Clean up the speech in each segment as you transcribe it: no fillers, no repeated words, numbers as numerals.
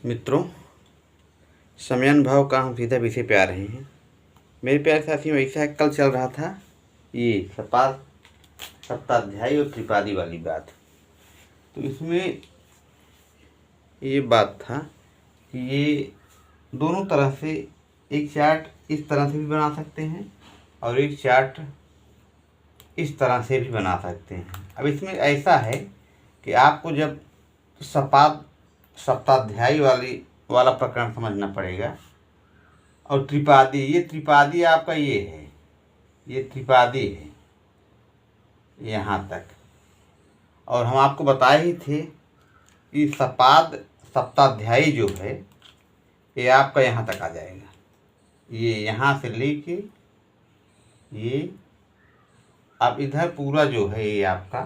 मित्रों, समयानुभाव का हम सीधा विषय पे आ रहे हैं। मेरे प्यारे साथियों, ऐसा है, कल चल रहा था ये सप्ताध्यायी और त्रिपादी वाली बात। तो इसमें ये बात था कि ये दोनों तरह से एक चार्ट इस तरह से भी बना सकते हैं और एक चार्ट इस तरह से भी बना सकते हैं। अब इसमें ऐसा है कि आपको जब सप्ताध्यायी वाला प्रकरण समझना पड़ेगा। और ये त्रिपादी आपका ये है, ये त्रिपादी है यहाँ तक। और हम आपको बताए ही थे कि सप्ताध्यायी जो है ये आपका यहाँ तक आ जाएगा। ये यहाँ से लेके ये अब इधर पूरा जो है ये आपका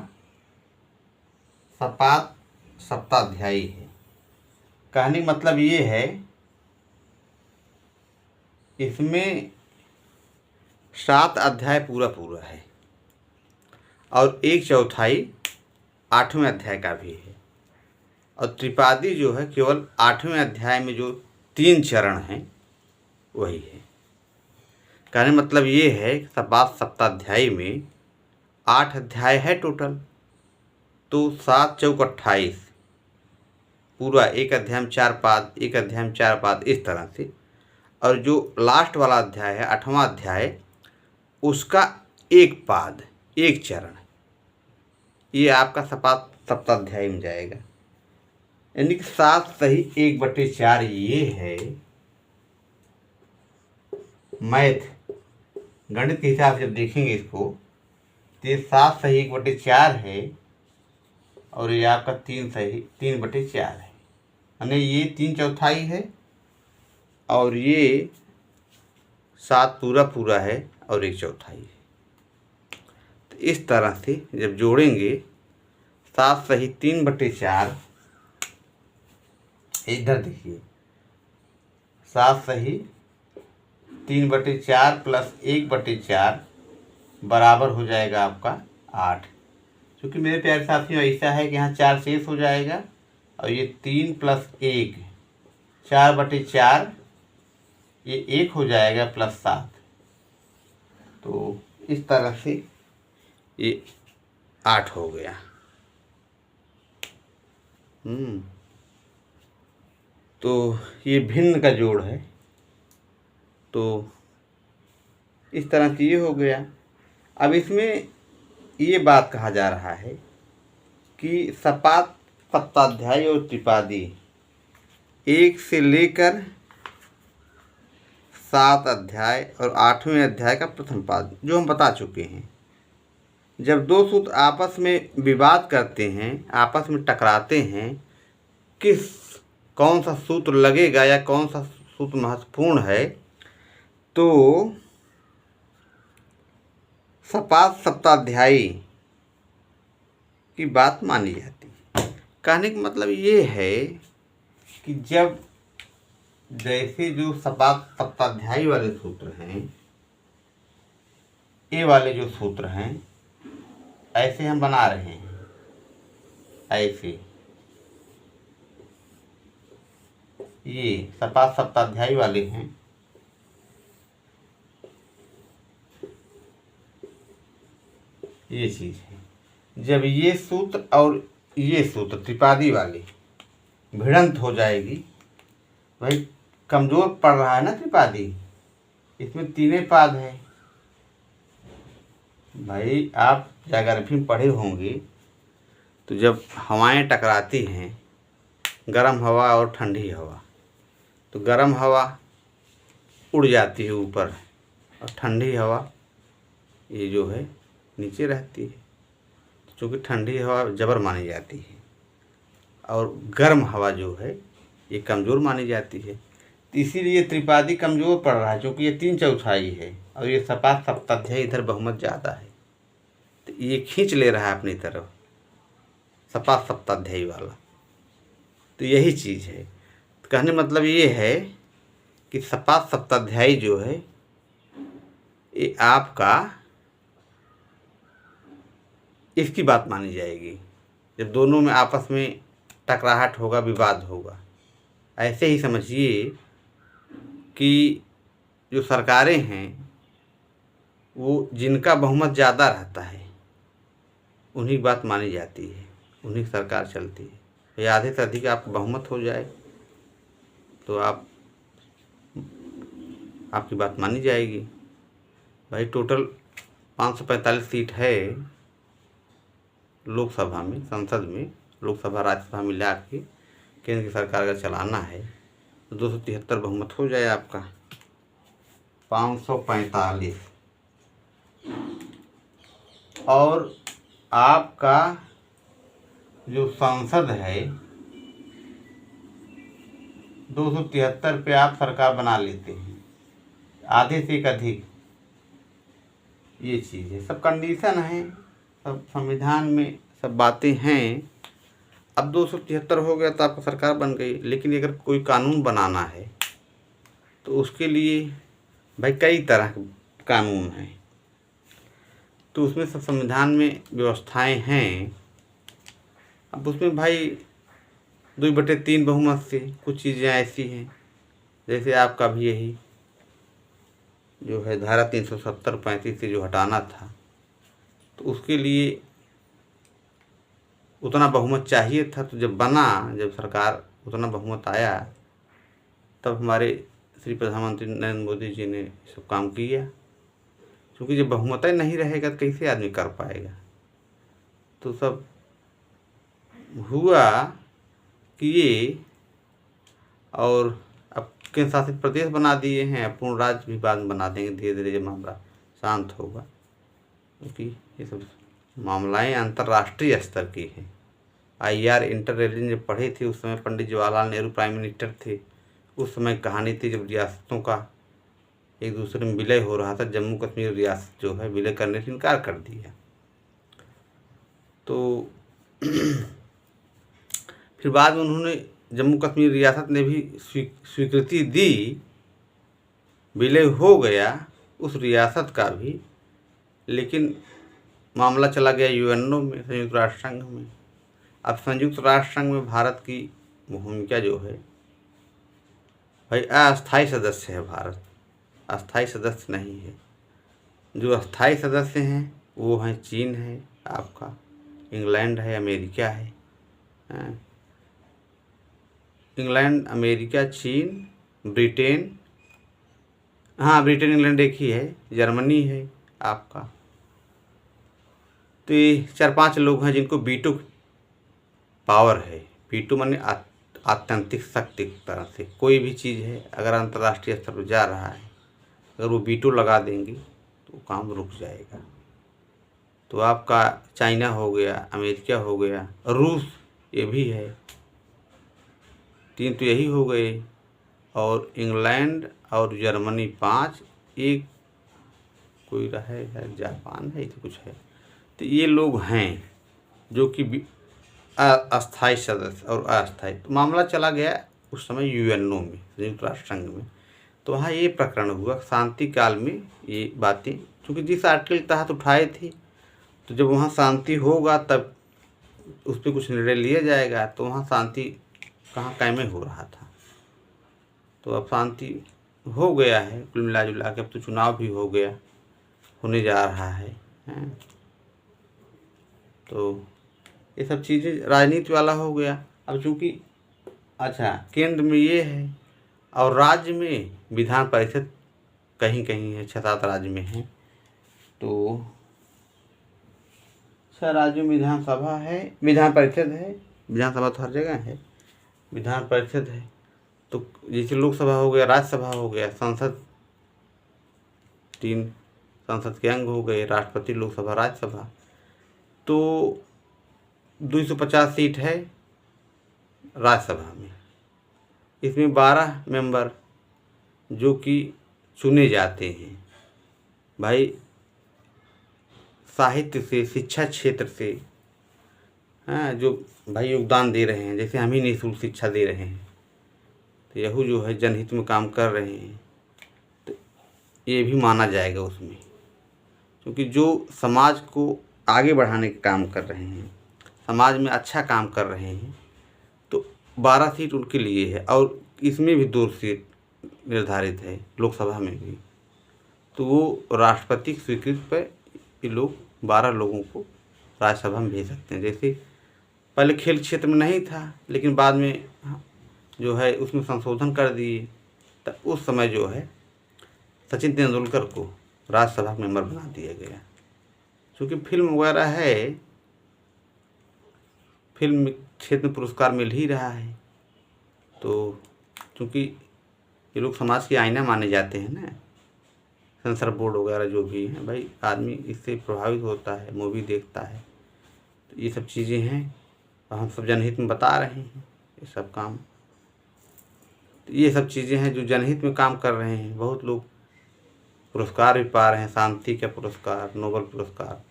सप्ताध्यायी है। कहने का मतलब ये है, इसमें 7 अध्याय पूरा है और 1/4 8वें अध्याय का भी है। और त्रिपादी जो है केवल 8वें अध्याय में जो 3 चरण हैं वही है। कहने मतलब ये है कि सप्ताध्यायी में 8 अध्याय है टोटल, तो 7 चौक 28 पूरा, एक अध्याय में 4 पाद, एक अध्याय में 4 पाद, इस तरह से। और जो लास्ट वाला अध्याय है 8वां अध्याय, उसका 1 पाद, 1 चरण, ये आपका सप्ताध्यायी में जाएगा। यानी कि 7 सही 1/4 ये है। मैथ गणित के हिसाब से जब देखेंगे इसको तो ये 7 सही 1/4 है और ये आपका 3 सही 3/4 है। यानी ये 3/4 है और ये 7 पूरा है और 1/4 है। तो इस तरह से जब जोड़ेंगे 7 सही 3/4, इधर देखिए 7 सही 3/4 प्लस 1/4 बराबर हो जाएगा आपका 8। क्योंकि मेरे प्यारे साथियों ऐसा है कि यहाँ 4 शेष हो जाएगा और ये 3 प्लस 1 4/4, ये 1 हो जाएगा प्लस 7। तो इस तरह से ये 8 हो गया। तो ये भिन्न का जोड़ है। तो इस तरह से ये हो गया। अब इसमें ये बात कहा जा रहा है कि सप्ताध्यायी और त्रिपादी 1 से लेकर 7 अध्याय और 8वें अध्याय का प्रथम पाद, जो हम बता चुके हैं। जब 2 सूत्र आपस में विवाद करते हैं, आपस में टकराते हैं, कौन सा सूत्र लगेगा या कौन सा सूत्र महत्वपूर्ण है, तो सप्ताध्यायी की बात मानी जाती है। कहने का मतलब ये है कि जब जैसे जो सप्ताध्यायी वाले सूत्र हैं, ये वाले जो सूत्र हैं, ऐसे हम बना रहे हैं, ऐसे ये सप्ताध्यायी वाले हैं। ये चीज़ है, जब ये सूत्र और ये सूत्र त्रिपादी वाले भिड़ंत हो जाएगी, भाई कमज़ोर पड़ रहा है ना त्रिपादी, इसमें 3 पाद है। भाई आप ज्योग्राफी में पढ़े होंगे, तो जब हवाएं टकराती हैं, गर्म हवा और ठंडी हवा, तो गर्म हवा उड़ जाती है ऊपर और ठंडी हवा ये जो है नीचे रहती है। क्योंकि ठंडी हवा जबर मानी जाती है और गर्म हवा जो है ये कमज़ोर मानी जाती है। तो इसीलिए त्रिपादी कमज़ोर पड़ रहा है, क्योंकि ये 3/4 है और ये सप्ताध्यायी इधर बहुमत ज़्यादा है, तो ये खींच ले रहा है अपनी तरफ सप्ताध्यायी वाला। तो यही चीज़ है। तो कहने मतलब ये है कि सप्ताध्यायी जो है ये आपका इसकी बात मानी जाएगी। जब दोनों में आपस में टकराहट होगा, विवाद होगा। ऐसे ही समझिए कि जो सरकारें हैं वो जिनका बहुमत ज़्यादा रहता है उन्हीं की बात मानी जाती है, उन्हीं की सरकार चलती है। या आधे से अधिक आपका बहुमत हो जाए तो आपकी बात मानी जाएगी। भाई टोटल 545 सीट है लोकसभा में, संसद में, लोकसभा राज्यसभा मिला के केंद्र की सरकार अगर चलाना है तो 273 बहुमत हो जाए आपका। 545 और आपका जो संसद है 273 पे आप सरकार बना लेते हैं, आधे से एक अधिक। ये चीज़ है, सब कंडीशन है, सब संविधान में सब बातें हैं। अब 273 हो गया तो आपका सरकार बन गई। लेकिन अगर कोई कानून बनाना है तो उसके लिए भाई कई तरह के कानून हैं, तो उसमें सब संविधान में व्यवस्थाएं हैं। अब उसमें भाई 2/3 बहुमत से कुछ चीज़ें ऐसी हैं, जैसे आपका भी यही जो है धारा 370-35 से जो हटाना था, तो उसके लिए उतना बहुमत चाहिए था। तो जब बना, जब सरकार उतना बहुमत आया, तब हमारे श्री प्रधानमंत्री नरेंद्र मोदी जी ने सब काम किया। क्योंकि जब बहुमत ही नहीं रहेगा तो कैसे आदमी कर पाएगा। तो सब हुआ कि ये, और अब केंद्र शासित प्रदेश बना दिए हैं, पूर्ण राज्य भी बाद में बना देंगे धीरे धीरे जब मामला शांत होगा। क्योंकि ये सब मामलाएं अंतर्राष्ट्रीय स्तर की हैं। IR इंटर रिलीजन जब पढ़े थे उस समय पंडित जवाहरलाल नेहरू प्राइम मिनिस्टर थे, उस समय कहानी थी जब रियासतों का एक दूसरे में विलय हो रहा था। जम्मू कश्मीर रियासत जो है विलय करने से इनकार कर दिया। तो फिर बाद में उन्होंने जम्मू कश्मीर रियासत ने भी स्वीकृति दी, विलय हो गया उस रियासत का भी। लेकिन मामला चला गया UNO में, संयुक्त राष्ट्र संघ में। अब संयुक्त राष्ट्र संघ में भारत की भूमिका जो है, भाई अस्थायी सदस्य है भारत, अस्थायी सदस्य नहीं है। जो अस्थायी सदस्य हैं वो हैं चीन है आपका, इंग्लैंड है, अमेरिका है। इंग्लैंड, अमेरिका, चीन, ब्रिटेन, हाँ ब्रिटेन इंग्लैंड एक ही है, जर्मनी है आपका। तो ये 4-5 लोग हैं जिनको वीटो पावर है। वीटो माने आत्यंतिक शक्ति की तरह से कोई भी चीज़ है अगर अंतर्राष्ट्रीय स्तर पर जा रहा है, अगर वो वीटो लगा देंगे तो काम रुक जाएगा। तो आपका चाइना हो गया, अमेरिका हो गया, रूस ये भी है, 3 तो यही हो गए, और इंग्लैंड और जर्मनी 5, एक कोई रहे है जापान है, तो कुछ है। तो ये लोग हैं जो कि अस्थायी सदस्य और अस्थायी। तो मामला चला गया उस समय UNO में, संयुक्त राष्ट्र संघ में। तो वहाँ ये प्रकरण हुआ शांति काल में ये बातें, क्योंकि जिस आर्टिकल के तहत उठाए थे, तो जब वहाँ शांति होगा तब उस पर कुछ निर्णय लिया जाएगा। तो वहाँ शांति कहाँ कायम हो रहा था। तो अब शांति हो गया है कुल मिला जुला के। अब तो चुनाव भी हो गया, होने जा रहा है। तो ये सब चीज़ें राजनीति वाला हो गया। अब चूँकि अच्छा केंद्र में ये है और राज्य में विधान परिषद कहीं कहीं है, 6-7 राज्य में है। तो 6 राज्यों में विधानसभा है, विधान परिषद है। विधानसभा तो हर जगह है, विधान परिषद है। तो जैसे लोकसभा हो गया, राज्यसभा हो गया, संसद 3 संसद के अंग हो गए, राष्ट्रपति, लोकसभा, राज्यसभा। तो 250 सीट है राज्यसभा में। इसमें 12 मेंबर जो कि चुने जाते हैं भाई साहित्य से, शिक्षा क्षेत्र से, हाँ, जो भाई योगदान दे रहे हैं। जैसे हम ही निःशुल्क शिक्षा दे रहे हैं, तो यहू जो है जनहित में काम कर रहे हैं, तो ये भी माना जाएगा उसमें। क्योंकि जो समाज को आगे बढ़ाने के काम कर रहे हैं, समाज में अच्छा काम कर रहे हैं, तो 12 सीट उनके लिए है और इसमें भी 2 सीट निर्धारित है लोकसभा में भी। तो वो राष्ट्रपति की स्वीकृति पर ये लोग 12 लोगों को राज्यसभा में भेज सकते हैं। जैसे पहले खेल क्षेत्र में नहीं था, लेकिन बाद में जो है उसमें संशोधन कर दिए, तो उस समय जो है सचिन तेंदुलकर को राज्यसभा मेंबर बना दिया गया। क्योंकि फिल्म वगैरह है, फिल्म क्षेत्र में पुरस्कार मिल ही रहा है, तो क्योंकि ये लोग समाज के आईना माने जाते हैं ना, सेंसर बोर्ड वगैरह जो भी है, भाई आदमी इससे प्रभावित होता है, मूवी देखता है, तो ये सब चीज़ें हैं और हम सब जनहित में बता रहे हैं ये सब काम। तो ये सब चीज़ें हैं जो जनहित में काम कर रहे हैं। बहुत लोग पुरस्कार भी पा रहे हैं, शांति का पुरस्कार, नोबेल पुरस्कार।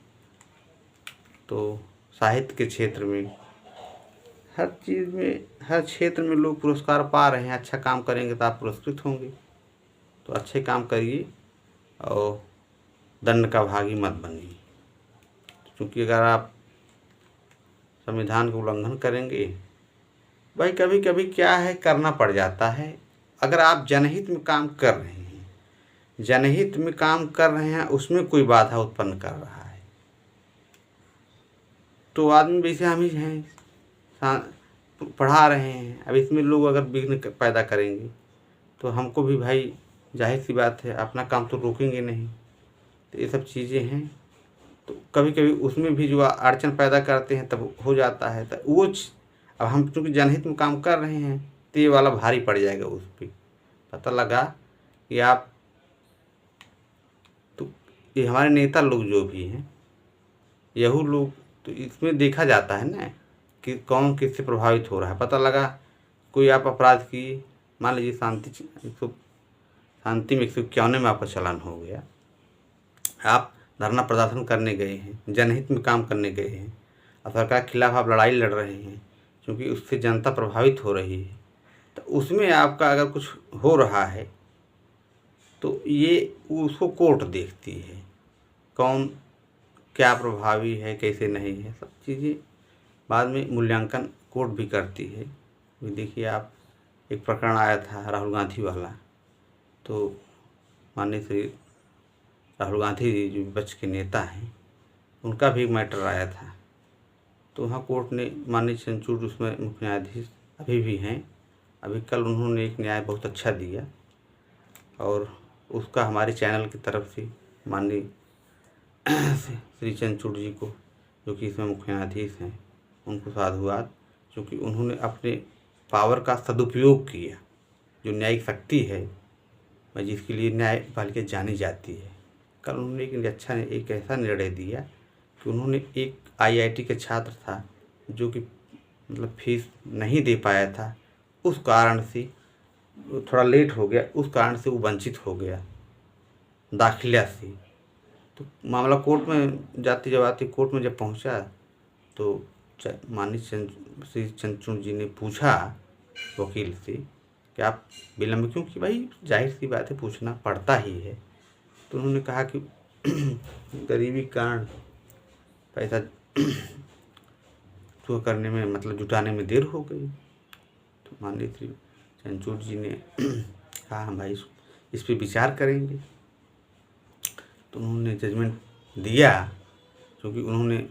तो साहित्य के क्षेत्र में, हर चीज़ में, हर क्षेत्र में लोग पुरस्कार पा रहे हैं। अच्छा काम करेंगे तो आप पुरस्कृत होंगे, तो अच्छे काम करिए और दंड का भागी मत बनिए। क्योंकि अगर आप संविधान का उल्लंघन करेंगे, भाई कभी कभी क्या है करना पड़ जाता है। अगर आप जनहित में काम कर रहे हैं, जनहित में काम कर रहे हैं, उसमें कोई बाधा उत्पन्न कर रहा है, तो आदमी वैसे हम ही हैं, पढ़ा रहे हैं, अब इसमें लोग अगर विघ्न पैदा करेंगे तो हमको भी भाई जाहिर सी बात है अपना काम तो रोकेंगे नहीं। तो ये सब चीज़ें हैं, तो कभी कभी उसमें भी जो अड़चन पैदा करते हैं तब हो जाता है। तो वो अब हम चूँकि जनहित में काम कर रहे हैं तो ये वाला भारी पड़ जाएगा उस पर। पता लगा कि आप, तो ये हमारे नेता लोग जो भी हैं, यहू लोग, तो इसमें देखा जाता है ना कि कौन किससे प्रभावित हो रहा है। पता लगा कोई आप अपराध किए, मान लीजिए शांति में 151 में आपका चालान हो गया, आप धरना प्रदर्शन करने गए हैं, जनहित में काम करने गए हैं और सरकार के खिलाफ आप लड़ाई लड़ रहे हैं, क्योंकि उससे जनता प्रभावित हो रही है, तो उसमें आपका अगर कुछ हो रहा है तो ये उसको कोर्ट देखती है, कौन क्या प्रभावी है, कैसे नहीं है, सब चीज़ें बाद में मूल्यांकन कोर्ट भी करती है। भी देखिए आप, एक प्रकरण आया था राहुल गांधी वाला, तो माननीय श्री राहुल गांधी जी जो विपक्ष के नेता हैं, उनका भी एक मैटर आया था, तो वहाँ कोर्ट ने, माननीय चंद्रचूड़ उसमें मुख्य न्यायाधीश अभी भी हैं, अभी कल उन्होंने एक न्याय बहुत अच्छा दिया और उसका हमारे चैनल की तरफ से माननीय श्री चंद्रचूड़ जी को, जो कि इसमें मुख्य न्यायाधीश हैं, उनको साधुवाद, क्योंकि उन्होंने अपने पावर का सदुपयोग किया। जो न्यायिक शक्ति है, जिसके लिए न्यायपालिका जानी जाती है, कल उन्होंने एक ऐसा निर्णय दिया कि उन्होंने एक IIT के छात्र था जो कि मतलब फीस नहीं दे पाया था, उस कारण से थोड़ा लेट हो गया, उस कारण से वो वंचित हो गया दाखिला से। तो मामला कोर्ट में जाते कोर्ट में जब पहुंचा, तो माननीय श्री चंद्रचूड़ जी ने पूछा वकील से कि आप विलम्ब क्यों की, भाई जाहिर सी बात है पूछना पड़ता ही है। तो उन्होंने कहा कि गरीबी के कारण पैसा तो करने में, मतलब जुटाने में देर हो गई। तो माननीय श्री चंद्रचूड़ जी ने कहा हम भाई इस पर विचार करेंगे। तो उन्होंने जजमेंट दिया, क्योंकि उन्होंने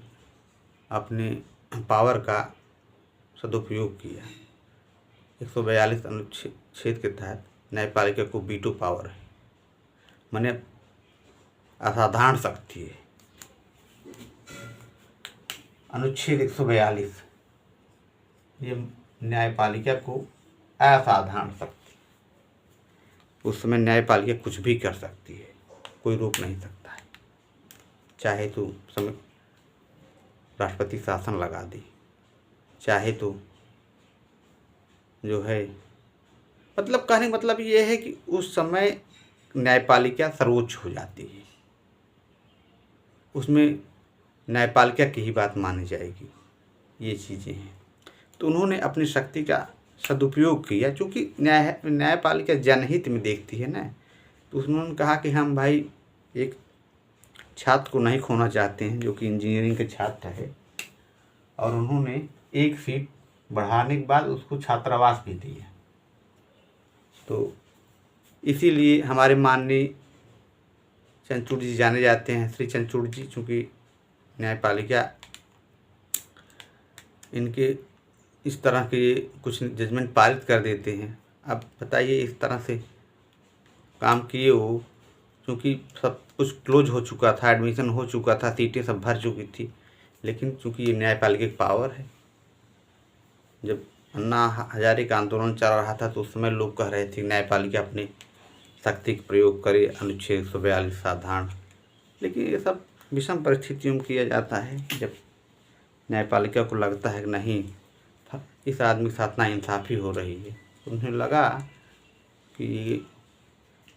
अपने पावर का सदुपयोग किया। 142 अनुच्छेद के तहत न्यायपालिका को वीटो पावर है, माने असाधारण शक्ति है। अनुच्छेद 142 ये न्यायपालिका को असाधारण शक्ति, उस समय न्यायपालिका कुछ भी कर सकती है, कोई रोक नहीं सकता है। चाहे तो समय राष्ट्रपति शासन लगा दे, चाहे तो जो है, मतलब कहने का मतलब ये है कि उस समय न्यायपालिका सर्वोच्च हो जाती है, उसमें न्यायपालिका की ही बात मानी जाएगी। ये चीज़ें हैं। तो उन्होंने अपनी शक्ति का सदुपयोग किया, क्योंकि न्यायपालिका जनहित में देखती है ना। तो उन्होंने कहा कि हम भाई एक छात्र को नहीं खोना चाहते हैं, जो कि इंजीनियरिंग के छात्र है, और उन्होंने एक सीट बढ़ाने के बाद उसको छात्रावास भी दिया। तो इसीलिए हमारे माननीय चंद्रचूड़ जी जाने जाते हैं, श्री चंद्रचूड़ जी, चूँकि न्यायपालिका इनके इस तरह के कुछ जजमेंट पारित कर देते हैं। अब बताइए, इस तरह से काम किए हो, क्योंकि सब कुछ क्लोज हो चुका था, एडमिशन हो चुका था, सीटें सब भर चुकी थी, लेकिन चूँकि ये न्यायपालिका की पावर है। जब अन्ना हजारे का आंदोलन चल रहा था तो उस समय लोग कह रहे थे न्यायपालिका अपने शक्ति का प्रयोग करे, अनुच्छेद 142 साधारण, लेकिन ये सब विषम परिस्थितियों में किया जाता है। जब न्यायपालिका को लगता है कि नहीं, इस आदमी के साथ नाइंसाफ़ी हो रही है, तो उन्हें लगा कि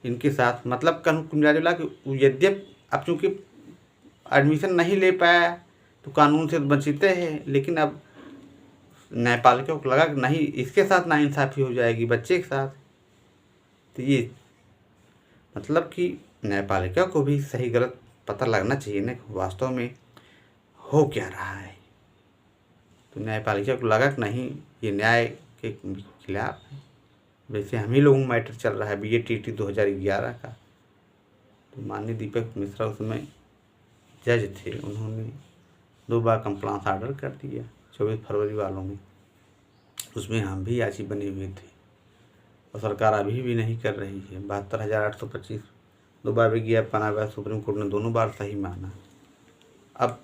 इनके साथ मतलब कुंजारीला कि यद्यप अब चूँकि एडमिशन नहीं ले पाया तो कानून से बचते हैं, लेकिन अब न्यायपालिका को लगा कि नहीं, इसके साथ नाइंसाफ़ी हो जाएगी, बच्चे के साथ। तो ये मतलब कि न्यायपालिका को भी सही गलत पता लगना चाहिए ना, वास्तव में हो क्या रहा है। तो न्यायपालिका को लगा कि नहीं, ये न्याय के खिलाफ है। वैसे हम ही लोगों में मैटर चल रहा है BATT 2011 का। तो माननीय दीपक मिश्रा उसमें जज थे, उन्होंने 2 बार कंप्लांस ऑर्डर कर दिया 24 फरवरी वालों में। उसमें हम भी याची बने हुए थे, और सरकार अभी भी नहीं कर रही है। 72,825 2 बार विज्ञापन आया, सुप्रीम कोर्ट ने दोनों बार सही माना। अब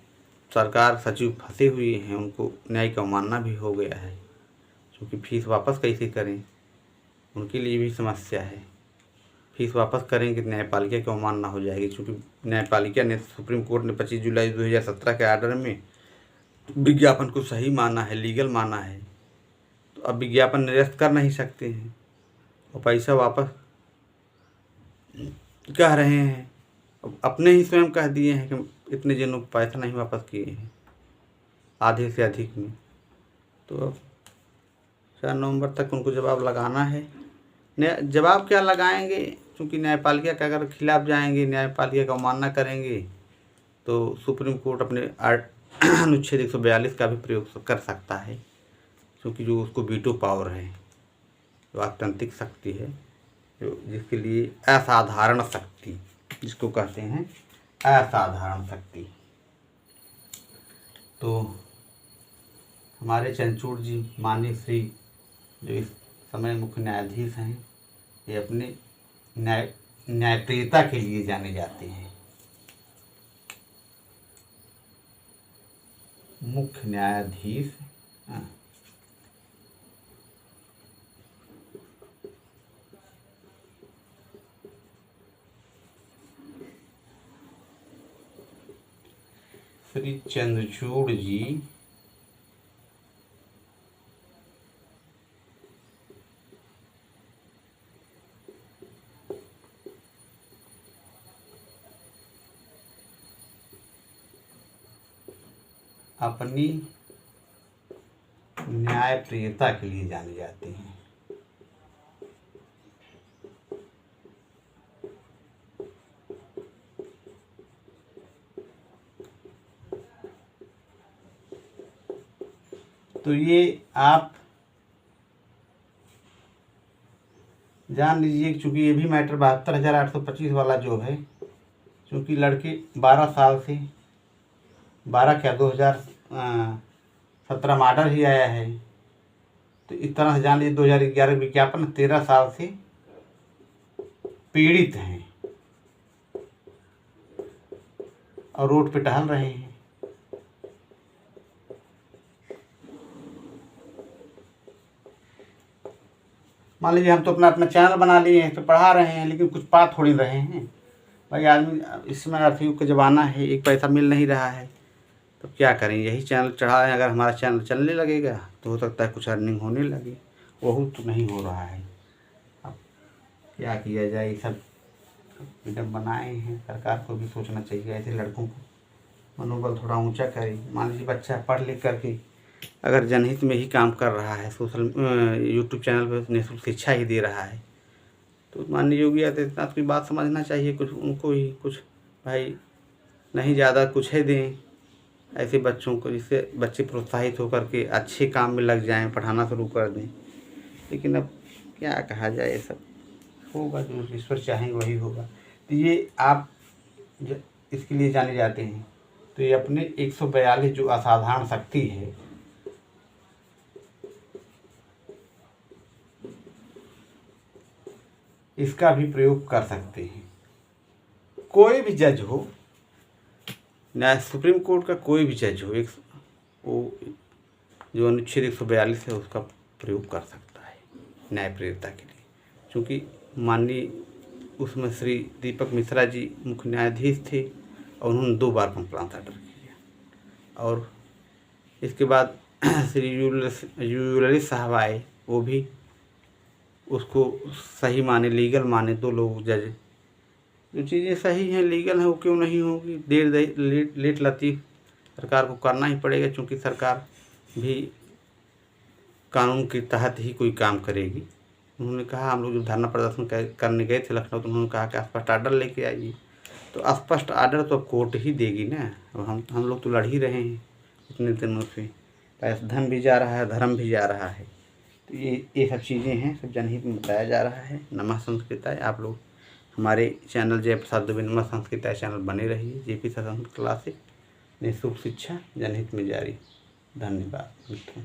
सरकार सचिव फंसे हुए हैं, उनको न्याय का अवमानना भी हो गया है, क्योंकि फीस वापस कैसे करें, उनके लिए भी समस्या है। फीस वापस करेंगे तो न्यायपालिका की अवमानना हो जाएगी, क्योंकि न्यायपालिका ने, सुप्रीम कोर्ट ने 25 जुलाई 2017 के आर्डर में विज्ञापन को सही माना है, लीगल माना है। तो अब विज्ञापन निरस्त कर नहीं सकते हैं, और पैसा वापस कह रहे हैं। अपने ही स्वयं कह दिए हैं कि इतने दिनों पैसा नहीं वापस किए हैं, आधे से अधिक में। तो अब 4 नवंबर तक उनको जवाब लगाना है। जवाब क्या लगाएंगे, क्योंकि न्यायपालिका के अगर खिलाफ जाएंगे, न्यायपालिका का अवमानना करेंगे, तो सुप्रीम कोर्ट अपने अनुच्छेद 142 का भी प्रयोग कर सकता है, क्योंकि जो उसको वीटो पावर है, जो आतंत्रिक शक्ति है, जो जिसके लिए असाधारण शक्ति जिसको कहते हैं, असाधारण शक्ति। तो हमारे चंद्रचूड़ जी, माननीय श्री, जो इस समय मुख्य न्यायाधीश हैं, ये अपने न्यायप्रियता के लिए जाने जाते हैं। मुख्य न्यायाधीश श्री चंद्रचूड़ जी अपनी न्यायप्रियता के लिए जाने जाते हैं। तो ये आप जान लीजिए, क्योंकि ये भी मैटर 72,825 वाला जो है, क्योंकि लड़के 12 साल से 2017 में आर्डर ही आया है, तो इस तरह से जान लीजिए 2011 विज्ञापन 13 साल से पीड़ित हैं और रोड पे टहल रहे हैं। मान लीजिए हम तो अपना चैनल बना लिए हैं, तो पढ़ा रहे हैं, लेकिन कुछ पा थोड़ी रहे हैं भाई। आदमी इस समय आर्थिक का ज़माना है, एक पैसा मिल नहीं रहा है, तो क्या करें, यही चैनल चढ़ा है। अगर हमारा चैनल चलने लगेगा तो हो सकता है कुछ अर्निंग होने लगे, वो तो नहीं हो रहा है। अब क्या किया जाए, सब मैडम बनाए हैं, सरकार को भी सोचना चाहिए, ऐसे लड़कों को मनोबल थोड़ा ऊंचा करे। मान लीजिए बच्चा पढ़ लिख करके अगर जनहित में ही काम कर रहा है, सोशल यूट्यूब चैनल पर निःशुल्क शिक्षा ही दे रहा है, तो माननीय योगी आदित्यनाथ की बात समझना चाहिए, कुछ उनको ही कुछ भाई नहीं ज़्यादा कुछ है दें ऐसे बच्चों को, जिससे बच्चे प्रोत्साहित होकर के अच्छे काम में लग जाएं, पढ़ाना शुरू कर दें। लेकिन अब क्या कहा जाए, ये सब होगा जो ईश्वर चाहेंगे वही होगा। तो ये आप इसके लिए जाने जाते हैं। तो ये अपने 142 जो असाधारण शक्ति है, इसका भी प्रयोग कर सकते हैं। कोई भी जज हो, न्याय सुप्रीम कोर्ट का कोई भी जज हो, वो जो अनुच्छेद 142 है उसका प्रयोग कर सकता है न्यायप्रियता के लिए। क्योंकि माननीय उसमें श्री दीपक मिश्रा जी मुख्य न्यायाधीश थे और उन्होंने 2 बार कम्प्लांस ऑर्डर किया। और इसके बाद श्री यूलरिस साहब आए, वो भी उसको सही माने, लीगल माने। 2 लोग जज, जो चीज़ें सही हैं, लीगल हैं, वो क्यों नहीं होगी। लेट लतीफ़ सरकार को करना ही पड़ेगा, क्योंकि सरकार भी कानून के तहत ही कोई काम करेगी। उन्होंने कहा, हम लोग जो धरना प्रदर्शन करने गए थे लखनऊ, तो उन्होंने कहा कि स्पष्ट आर्डर लेके आइए। तो स्पष्ट आर्डर तो अब कोर्ट ही देगी ना। अब हम लोग तो लड़ ही रहे हैं इतने दिनों से, पैसा धन भी जा रहा है, धर्म भी जा रहा है। तो ये सब चीज़ें हैं, सब जनहित में बताया जा रहा है। नमः संस्कृताय। आप लोग हमारे चैनल जयप्रसाद दुबे नमः संस्कृताय चैनल बने रहिए। जेपी संस्कृत क्लासिक, निःशुल्क शिक्षा जनहित में जारी। धन्यवाद मित्रों।